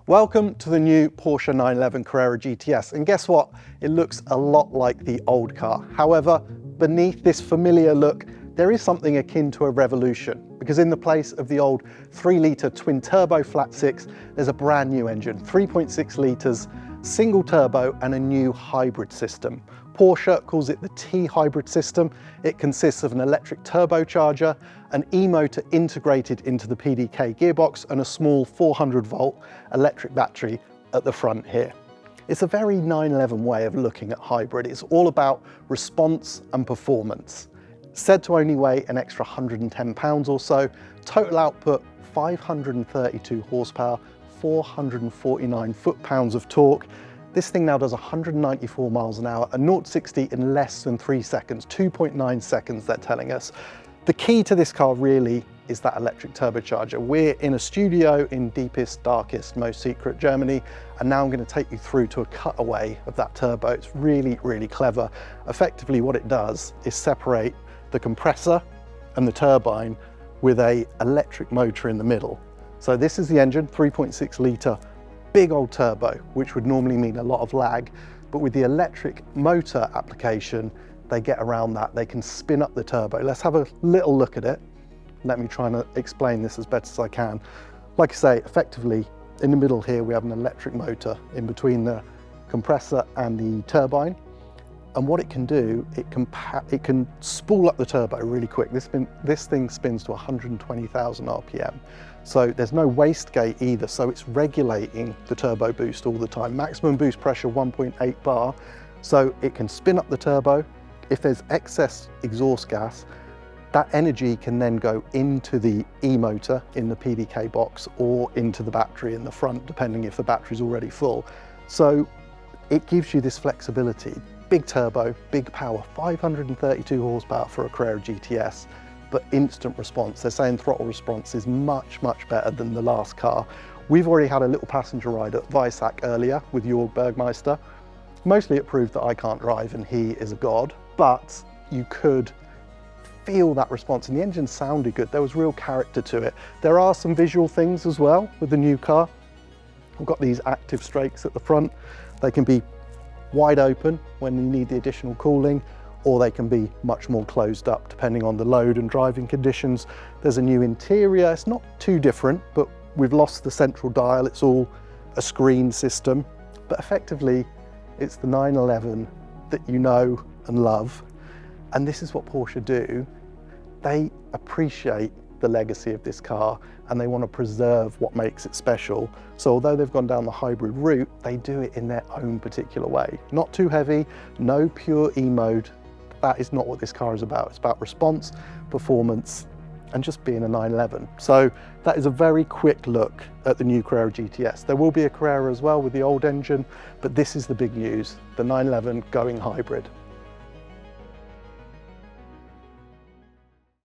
Welcome to the new Porsche 911 Carrera GTS, and guess what? It looks a lot like the old car. However, beneath this familiar look, there is something akin to a revolution, because in the place of the old 3-litre twin-turbo flat-six, there's a brand new engine, 3.6 litres, single turbo and a new hybrid system. Porsche calls it the T-hybrid system. It consists of an electric turbocharger, an e-motor integrated into the PDK gearbox, and a small 400-volt electric battery at the front here. It's a very 911 way of looking at hybrid. It's all about response and performance. Said to only weigh an extra 110 pounds or so, total output 532 horsepower, 449 foot-pounds of torque. This thing now does 194 miles an hour, a 0 to 60 in less than 3 seconds, 2.9 seconds they're telling us. The key to this car really is that electric turbocharger. We're in a studio in deepest, darkest, most secret Germany, and now I'm going to take you through to a cutaway of that turbo. It's really, really clever. Effectively what it does is separate the compressor and the turbine with an electric motor in the middle. So this is the engine, 3.6 litre, big old turbo, which would normally mean a lot of lag, but with the electric motor application, they get around that. They can spin up the turbo. Let's have a little look at it. Let me try and explain this as best as I can. Like I say, effectively, in the middle here, we have an electric motor in between the compressor and the turbine. And what it can do, it can spool up the turbo really quick. This thing spins to 120,000 RPM. So there's no wastegate either, so it's regulating the turbo boost all the time. Maximum boost pressure 1.8 bar, so it can spin up the turbo. If there's excess exhaust gas, that energy can then go into the e-motor in the PDK box or into the battery in the front, depending if the battery's already full. So it gives you this flexibility. Big turbo, big power, 532 horsepower for a Carrera GTS, but instant response. They're saying throttle response is much, much better than the last car. We've already had a little passenger ride at Weissach earlier with Jörg Bergmeister. Mostly it proved that I can't drive and he is a god, but you could feel that response and the engine sounded good. There was real character to it. There are some visual things as well with the new car. We've got these active strakes at the front. They can be wide open when you need the additional cooling, or they can be much more closed up depending on the load and driving conditions. There's a new interior. It's not too different, but we've lost the central dial. It's all a screen system, but effectively it's the 911 that you know and love. And this is what Porsche do. They appreciate the legacy of this car and they want to preserve what makes it special. So although they've gone down the hybrid route, they do it in their own particular way. Not too heavy, no pure E-mode. That is not what this car is about. It's about response, performance, and just being a 911. So that is a very quick look at the new Carrera GTS. There will be a Carrera as well with the old engine, but this is the big news, the 911 going hybrid.